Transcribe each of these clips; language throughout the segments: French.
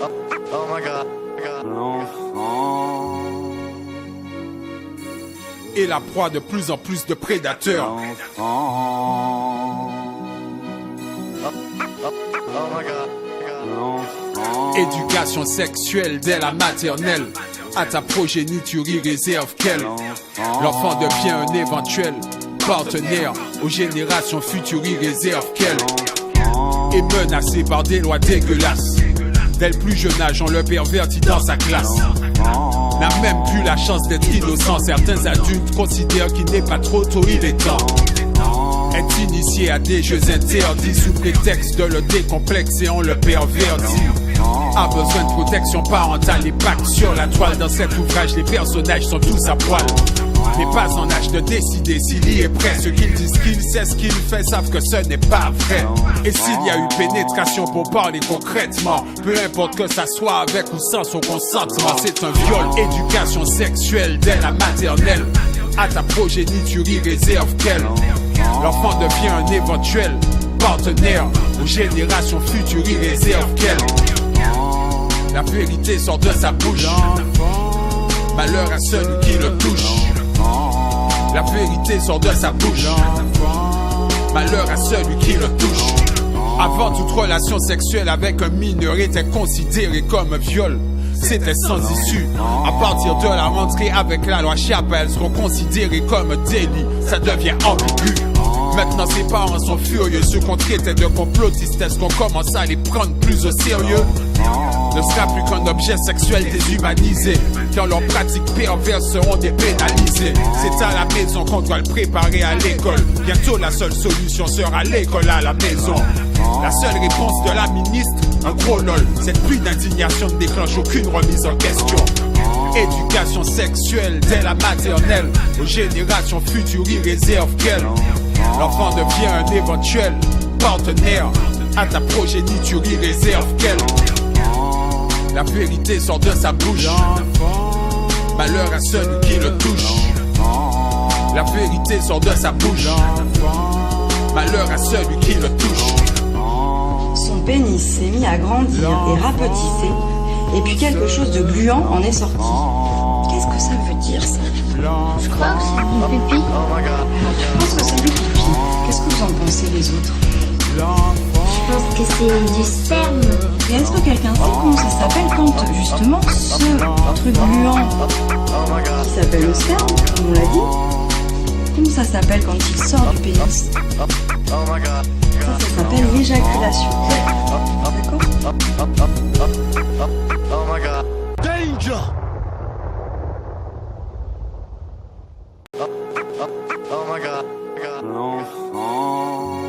L'enfant est la proie de plus en plus de prédateurs. Éducation sexuelle dès la maternelle. À ta progéniture, il réserve qu'elle. L'enfant devient un éventuel partenaire. Aux générations futures, il réserve qu'elle. Est menacé par des lois dégueulasses. Dès le plus jeune âge, on le pervertit dans sa classe. N'a même plus la chance d'être innocent. Certains adultes considèrent qu'il n'est pas trop tôt, il est temps. Est initié à des jeux interdits sous prétexte de le décomplexer, on le pervertit. A besoin de protection parentale, les packs sur la toile. Dans cet ouvrage, les personnages sont tous à poil. N'est pas en âge de décider s'il y est prêt. Ceux qui disent qu'il sait ce qu'il fait savent que ce n'est pas vrai. Et s'il y a eu pénétration pour parler concrètement, peu importe que ça soit avec ou sans son consentement, c'est un viol. Éducation sexuelle dès la maternelle. À ta progéniture, il réserve qu'elle. L'enfant devient un éventuel partenaire. Aux générations futures, il réserve qu'elle. La vérité sort de sa bouche. Malheur à celui qui le touche. La vérité sort de sa bouche. Malheur à celui qui le touche. Avant, toute relation sexuelle avec un mineur était considérée comme un viol. C'était sans issue. À partir de la rentrée avec la loi Chappelle, elles seront considérées comme un délit. Ça devient ambigu. Maintenant ses parents sont furieux. Ceux qu'on traitait de complotistes, est-ce qu'on commence à les prendre plus au sérieux? Ne sera plus qu'un objet sexuel déshumanisé. Quand leurs pratiques perverses seront dépénalisées. C'est à la maison qu'on doit le préparer à l'école. Bientôt la seule solution sera l'école à la maison. La seule réponse de la ministre, un gros lol. Cette pluie d'indignation ne déclenche aucune remise en question. Éducation sexuelle dès la maternelle. Aux générations futures, il réserve qu'elle. L'enfant devient un éventuel partenaire. À ta progéniture, il réserve qu'elle. La vérité sort de sa bouche. Malheur à celui qui le touche. La vérité sort de sa bouche. Malheur à celui qui le touche. Son pénis s'est mis à grandir et rapetisser. Et puis quelque chose de gluant en est sorti. Qu'est-ce que ça veut dire ça? Je crois que c'est du pipi. Je pense que c'est du pipi. Qu'est-ce que vous en pensez les autres? Je pense que c'est du sperme. Et est-ce que quelqu'un sait comment ça s'appelle quand justement ce truc gluant qui s'appelle le sperme, comme on l'a dit, comment ça s'appelle quand il sort du pénis? Ça s'appelle l'éjaculation. D'accord? Danger! L'enfant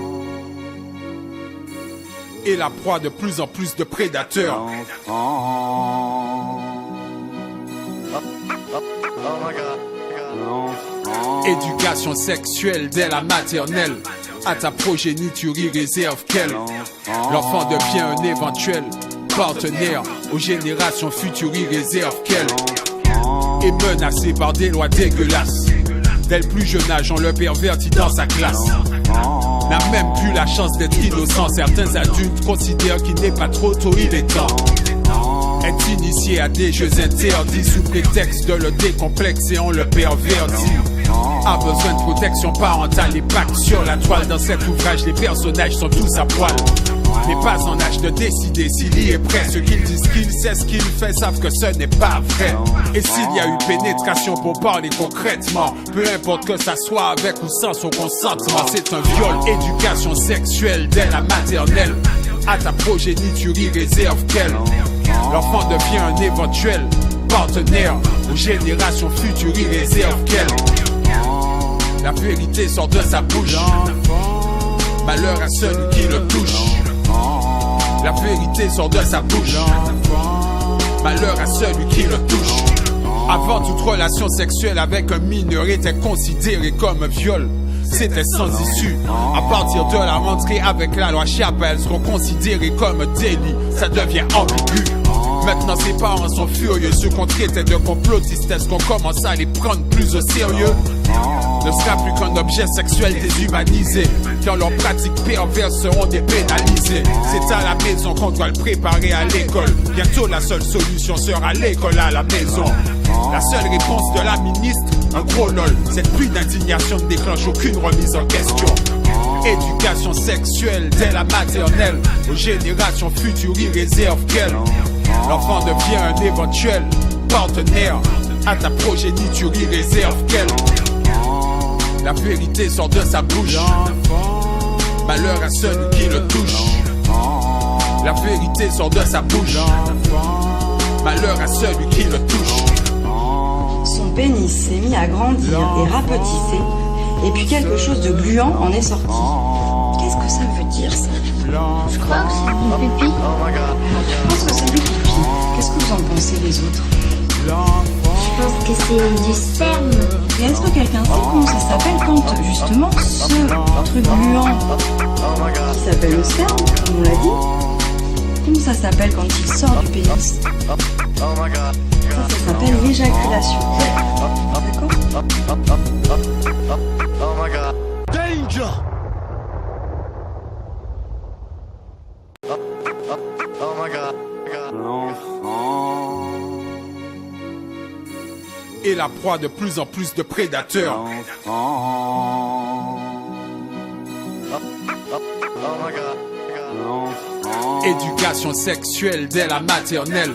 est la proie de plus en plus de prédateurs. Éducation sexuelle dès la maternelle. À ta progéniture, il réserve qu'elle. L'enfant devient un éventuel partenaire. Aux générations futures, il réserve qu'elle. Est menacé par des lois dégueulasses. Dès le plus jeune âge, on le pervertit dans sa classe. N'a même plus la chance d'être innocent. Certains adultes considèrent qu'il n'est pas trop tôt, il est temps. Est initié à des jeux interdits sous prétexte de le décomplexer, on le pervertit. A besoin de protection parentale, les packs sur la toile. Dans cet ouvrage, les personnages sont tous à poil. N'est pas en âge de décider s'il y est prêt. Ceux qui disent qu'il sait ce qu'il fait savent que ce n'est pas vrai. Et s'il y a eu pénétration pour parler concrètement, peu importe que ça soit avec ou sans son consentement, c'est un viol. Éducation sexuelle dès la maternelle. À ta progéniture, il réserve qu'elle. L'enfant devient un éventuel partenaire. Aux générations futures, il réserve qu'elle. La vérité sort de sa bouche. Malheur à celui qui le touche. La vérité sort de sa bouche. Malheur à celui qui le touche. Avant, toute relation sexuelle avec un mineur était considérée comme un viol. C'était sans issue. À partir de la rentrée avec la loi Chappelle, elles seront considérées comme un délit. Ça devient ambigu. Maintenant ses parents sont furieux. Ceux qu'on traitait de complotistes, est-ce qu'on commence à les prendre plus au sérieux? Ne sera plus qu'un objet sexuel déshumanisé, quand leurs pratiques perverses seront dépénalisées. C'est à la maison qu'on doit le préparer à l'école. Bientôt la seule solution sera l'école à la maison. La seule réponse de la ministre, un gros lol. Cette pluie d'indignation ne déclenche aucune remise en question. Éducation sexuelle dès la maternelle. Aux générations futures, il réserve qu'elle. L'enfant devient un éventuel partenaire. À ta progéniture, il réserve qu'elle. La vérité sort de sa bouche. Malheur à celui qui le touche. La vérité sort de sa bouche. Malheur à celui qui le touche. Son pénis s'est mis à grandir et rapetisser, et puis quelque chose de gluant en est sorti. Qu'est-ce que ça veut dire, ça? Je crois que c'est du pipi. Je pense que c'est du pipi. Qu'est-ce que vous en pensez, les autres? Je pense que c'est du sperme. Et est-ce que quelqu'un sait comment ça s'appelle quand, justement, ce truc gluant qui s'appelle le sperme, comme on l'a dit, comment ça s'appelle quand il sort du pénis? Ça s'appelle l'éjaculation. D'accord? Et la proie de plus en plus de prédateurs. Éducation sexuelle dès la maternelle.